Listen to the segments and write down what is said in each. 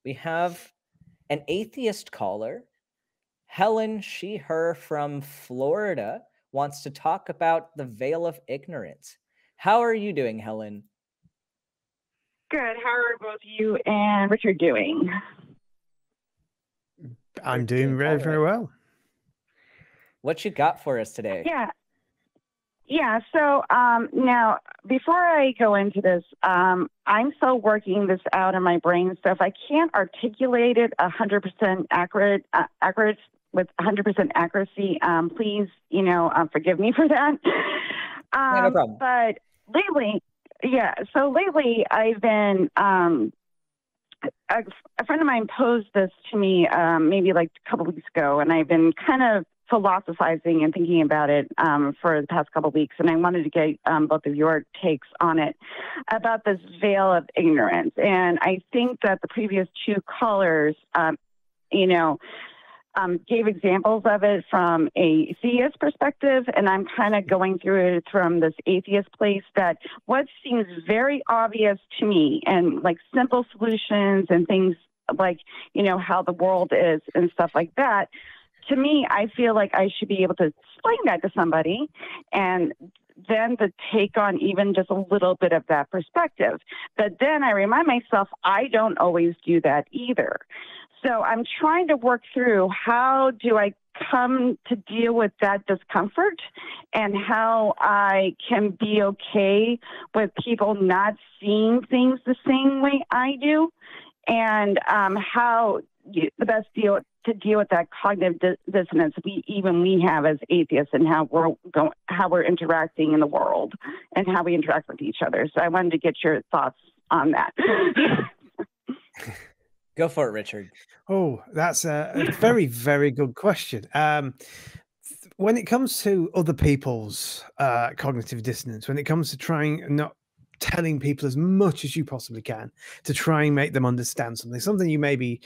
We have an atheist caller. Helen, she, her from Florida, wants to talk about the veil of ignorance. How are you doing, Helen? Good. How are both you and Richard doing? I'm doing very, very well. What you got for us today? Yeah. So now, before I go into this, I'm still working this out in my brain. So if I can't articulate it 100% accurate with 100% accuracy, please, forgive me for that. No problem. But lately, So lately, I've been. A friend of mine posed this to me maybe like a couple weeks ago, and I've been kind of philosophizing and thinking about it for the past couple of weeks, and I wanted to get both of your takes on it about this veil of ignorance. And I think that the previous two callers, gave examples of it from a theist perspective, and I'm kind of going through it from this atheist place, that what seems very obvious to me and like simple solutions and things like, how the world is and stuff like that, to me, I feel like I should be able to explain that to somebody and then to take on even just a little bit of that perspective. But then I remind myself, I don't always do that either. So I'm trying to work through how do I come to deal with that discomfort and how I can be okay with people not seeing things the same way I do, and how the best deal to deal with that cognitive dissonance we have as atheists, and how we're interacting in the world and how we interact with each other. So I wanted to get your thoughts on that. Go for it, Richard. Oh, that's a very, very good question. When it comes to other people's cognitive dissonance, when it comes to not telling people as much as you possibly can to try and make them understand something you maybe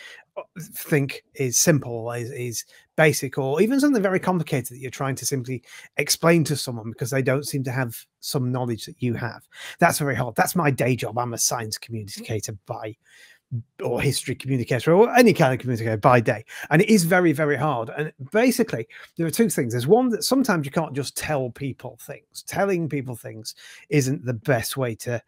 think is simple, is basic, or even something very complicated that you're trying to simply explain to someone because they don't seem to have some knowledge that you have. That's very hard. That's my day job. I'm a science communicator or history communicator, or any kind of communicator by day, and it is very, very hard. And basically there are two things. There's one, that sometimes you can't just tell people things. Telling people things isn't the best way to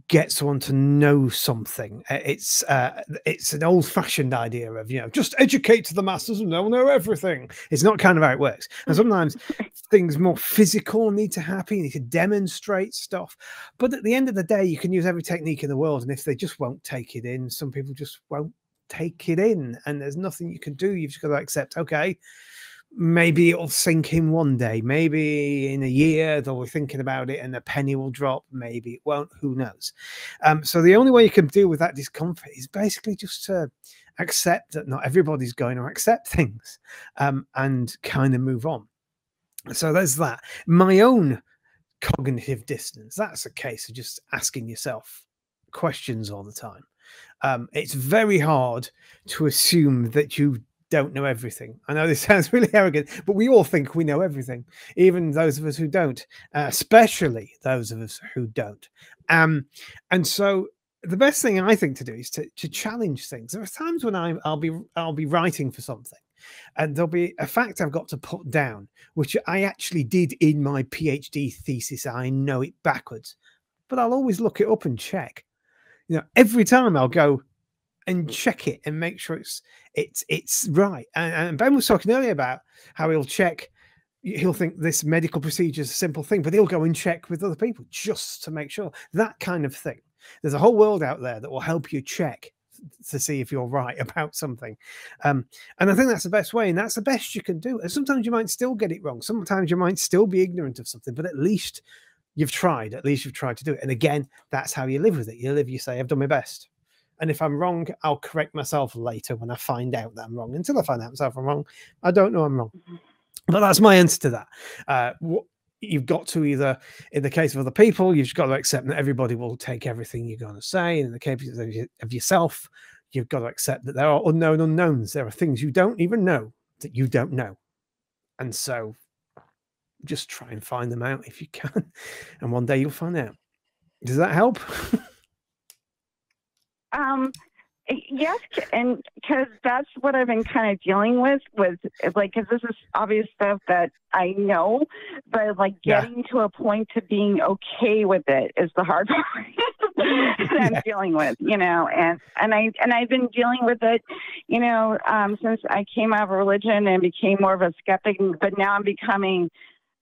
get someone to know something. It's an old-fashioned idea of, just educate the masses and they'll know everything. It's not kind of how it works. And sometimes things more physical need to happen. You need to demonstrate stuff. But at the end of the day, you can use every technique in the world, and if they just won't take it in, some people just won't take it in, and there's nothing you can do. You've just got to accept, okay, maybe it'll sink in one day, maybe in a year they'll be thinking about it and a penny will drop, maybe it won't, who knows. So the only way you can deal with that discomfort is basically just to accept that not everybody's going to accept things, and kind of move on. So there's that. My own cognitive dissonance, that's a case of just asking yourself questions all the time. It's very hard to assume that you don't know everything. I know this sounds really arrogant, but we all think we know everything, even those of us who don't, especially those of us who don't. And so the best thing I think to do is to challenge things. There are times when I'll be writing for something, and there'll be a fact I've got to put down, which I actually did in my PhD thesis. I know it backwards, but I'll always look it up and check. Every time I'll go and check it and make sure it's right. And Ben was talking earlier about how he'll think this medical procedure is a simple thing, but he'll go and check with other people just to make sure. That kind of thing. There's a whole world out there that will help you check to see if you're right about something. And I think that's the best way, and that's the best you can do. And sometimes you might still get it wrong. Sometimes you might still be ignorant of something, but at least you've tried. At least you've tried to do it. And again, that's how you live with it. You say, I've done my best. And if I'm wrong, I'll correct myself later when I find out that I'm wrong. Until I find out myself I'm wrong, I don't know I'm wrong. But that's my answer to that. What you've got to, either, in the case of other people, you've got to accept that everybody will take everything you're going to say. In the case of yourself, you've got to accept that there are unknown unknowns. There are things you don't even know that you don't know. And so just try and find them out if you can. And one day you'll find out. Does that help? Yes, and because that's what I've been kind of dealing with like, because this is obvious stuff that I know, but like getting to a point to being okay with it is the hard part that I'm dealing with, you know, and I've been dealing with it, you know, since I came out of religion and became more of a skeptic, but now I'm becoming,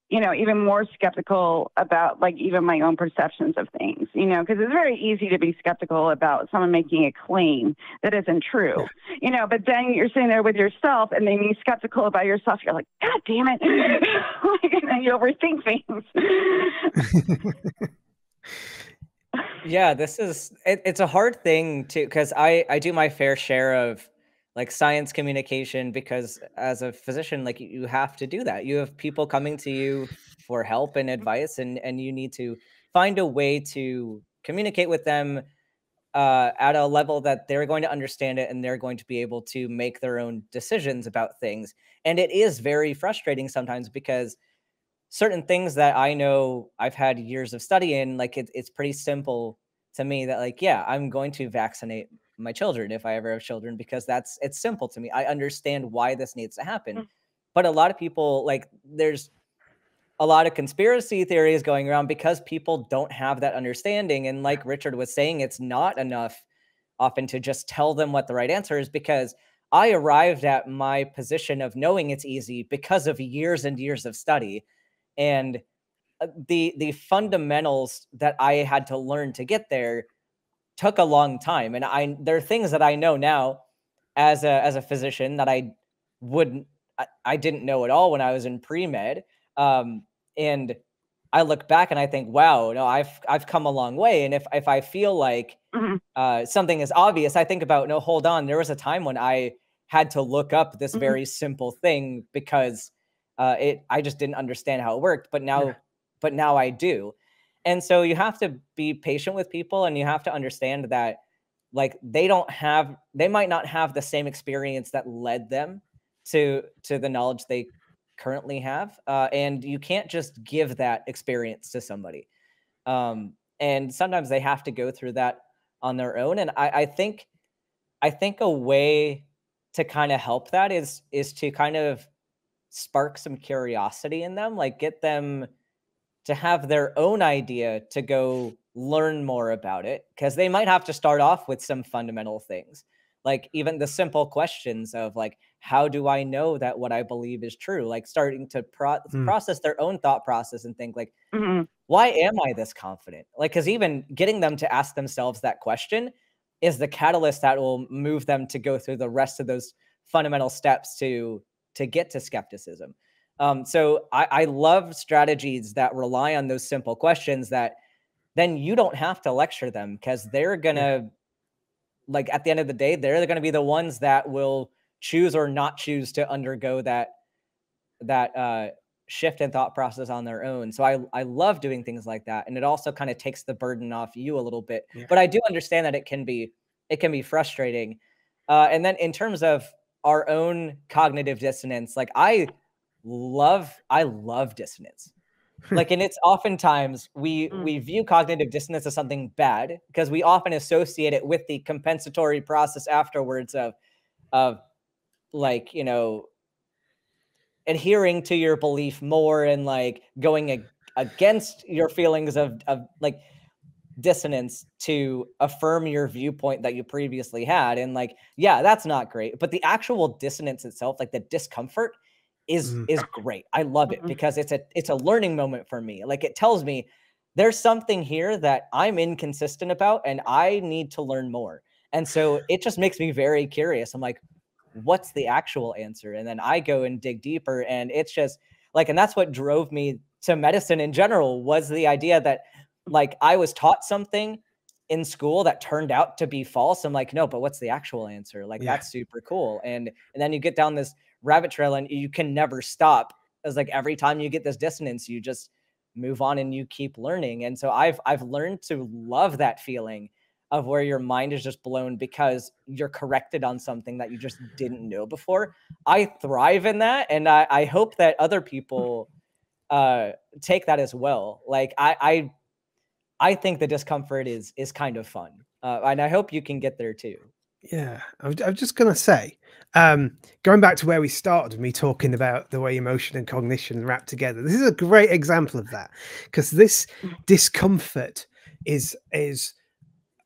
you know, even more skeptical about like even my own perceptions of things, you know, because it's very easy to be skeptical about someone making a claim that isn't true, you know, but then you're sitting there with yourself and then you're skeptical about yourself. You're like, God damn it. And then you overthink things. Yeah, it's a hard thing to, because I do my fair share of like science communication, because as a physician, like you have to do that. You have people coming to you for help and advice, and you need to find a way to communicate with them at a level that they're going to understand it and they're going to be able to make their own decisions about things. And it is very frustrating sometimes, because certain things that I know I've had years of study in, like it's pretty simple to me that like, yeah, I'm going to vaccinate my children if I ever have children, because it's simple to me. I understand why this needs to happen. But a lot of people, like, there's a lot of conspiracy theories going around because people don't have that understanding. And like Richard was saying, it's not enough often to just tell them what the right answer is, because I arrived at my position of knowing it's easy because of years and years of study. And the fundamentals that I had to learn to get there took a long time. And there are things that I know now as a physician that I didn't know at all when I was in pre-med. And I look back and I think, wow, no, I've come a long way. And if I feel like something is obvious, I think about, no, hold on, there was a time when I had to look up this very simple thing because I just didn't understand how it worked, but now I do. And so you have to be patient with people, and you have to understand that like they might not have the same experience that led them to the knowledge they currently have. And you can't just give that experience to somebody. And sometimes they have to go through that on their own. And I think a way to kind of help that is to kind of spark some curiosity in them, like get them to have their own idea to go learn more about it, because they might have to start off with some fundamental things, like even the simple questions of like, how do I know that what I believe is true? Like starting to process their own thought process and think like, why am I this confident? Like, because even getting them to ask themselves that question is the catalyst that will move them to go through the rest of those fundamental steps to get to skepticism. So I love strategies that rely on those simple questions that then you don't have to lecture them, because they're gonna, like, at the end of the day, they're gonna be the ones that will choose or not choose to undergo that shift in thought process on their own. So I love doing things like that, and it also kind of takes the burden off you a little bit. But I do understand that it can be frustrating. And then in terms of our own cognitive dissonance, like I love dissonance. Like, and it's oftentimes we view cognitive dissonance as something bad because we often associate it with the compensatory process afterwards of like, you know, adhering to your belief more and like going against your feelings of like dissonance to affirm your viewpoint that you previously had. And like, yeah, that's not great. But the actual dissonance itself, like the discomfort, is great. I love it because it's a learning moment for me. Like, it tells me there's something here that I'm inconsistent about and I need to learn more. And so it just makes me very curious. I'm like, what's the actual answer? And then I go and dig deeper, and it's just like, and that's what drove me to medicine in general, was the idea that like I was taught something in school that turned out to be false. I'm like, no, but what's the actual answer? Like, that's super cool. And then you get down this rabbit trail and you can never stop. It's like every time you get this dissonance, you just move on and you keep learning. And so I've learned to love that feeling of where your mind is just blown because you're corrected on something that you just didn't know before. I thrive in that. And I hope that other people take that as well. Like I think the discomfort is kind of fun. And I hope you can get there too. Yeah, I was just going to say, going back to where we started, me talking about the way emotion and cognition wrap together. This is a great example of that, because this discomfort is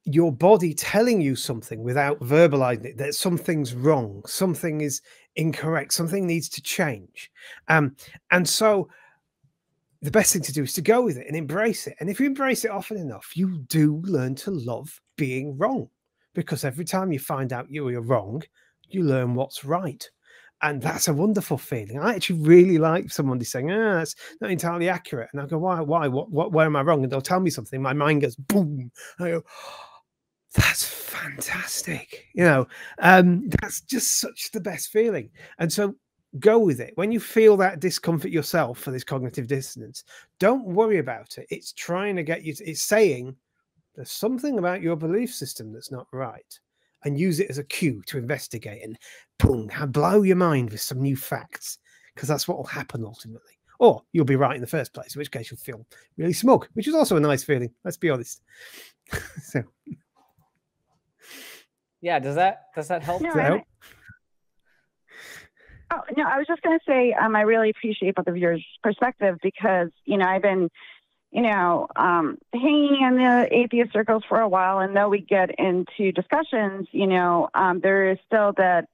your body telling you something without verbalizing it, that something's wrong, something is incorrect, something needs to change. And so the best thing to do is to go with it and embrace it. And if you embrace it often enough, you do learn to love being wrong, because every time you find out you're wrong, you learn what's right. And that's a wonderful feeling. I actually really like somebody saying, that's not entirely accurate. And I go, why, where am I wrong? And they'll tell me something. My mind goes, boom. I go, that's fantastic. That's just such the best feeling. And so go with it. When you feel that discomfort yourself for this cognitive dissonance, don't worry about it. It's trying to get you to, it's saying there's something about your belief system that's not right, and use it as a cue to investigate and boom, blow your mind with some new facts, because that's what will happen ultimately. Or you'll be right in the first place, in which case you'll feel really smug, which is also a nice feeling. Let's be honest. So yeah, does that help? No, does that help? Oh, no, I was just going to say, I really appreciate both of your perspective, because, I've been, hanging in the atheist circles for a while, and though we get into discussions, there is still that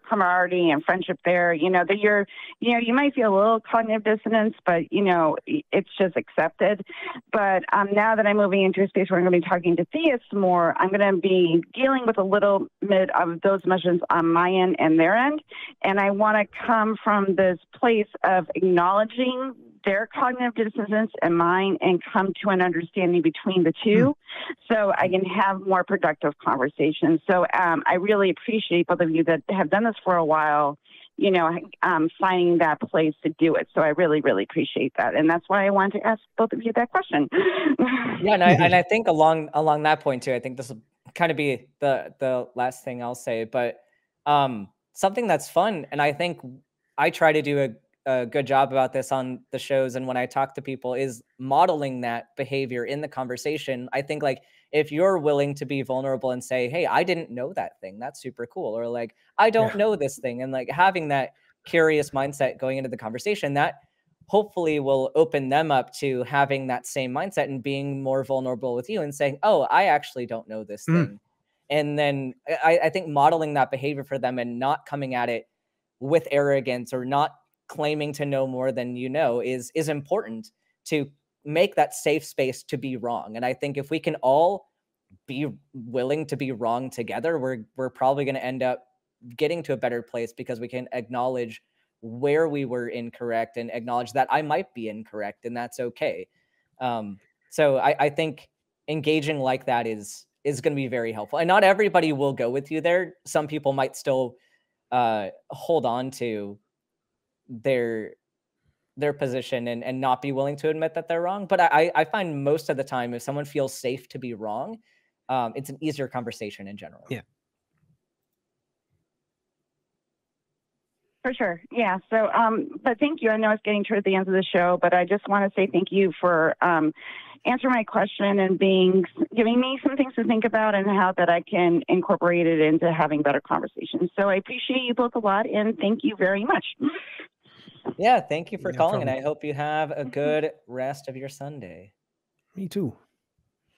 camaraderie and friendship there, that you might feel a little cognitive dissonance, but, it's just accepted. But now that I'm moving into a space where I'm going to be talking to theists more, I'm going to be dealing with a little bit of those emotions on my end and their end. And I want to come from this place of acknowledging their cognitive dissonance and mine, and come to an understanding between the two, so I can have more productive conversations. So I really appreciate both of you that have done this for a while, finding that place to do it. So I really, really appreciate that. And that's why I wanted to ask both of you that question. Yeah, and I think along that point too, I think this will kind of be the last thing I'll say, but something that's fun, and I think I try to do a good job about this on the shows and when I talk to people, is modeling that behavior in the conversation. I think, like, if you're willing to be vulnerable and say, hey, I didn't know that thing, that's super cool, or like, I don't know this thing, and like having that curious mindset going into the conversation, that hopefully will open them up to having that same mindset and being more vulnerable with you and saying, oh, I actually don't know this thing. And then I think modeling that behavior for them and not coming at it with arrogance or not claiming to know more than is important to make that safe space to be wrong. And I think if we can all be willing to be wrong together, we're probably going to end up getting to a better place, because we can acknowledge where we were incorrect and acknowledge that I might be incorrect, and that's okay. So I think engaging like that is going to be very helpful. And not everybody will go with you there. Some people might still hold on to their position and not be willing to admit that they're wrong. But I find most of the time, if someone feels safe to be wrong, it's an easier conversation in general. Yeah. For sure. Yeah. So, but thank you. I know it's getting toward the end of the show, but I just want to say thank you for answering my question and giving me some things to think about, and how that I can incorporate it into having better conversations. So I appreciate you both a lot, and thank you very much. Yeah, thank you for calling, problem. and I hope you have a good rest of your Sunday. Me too.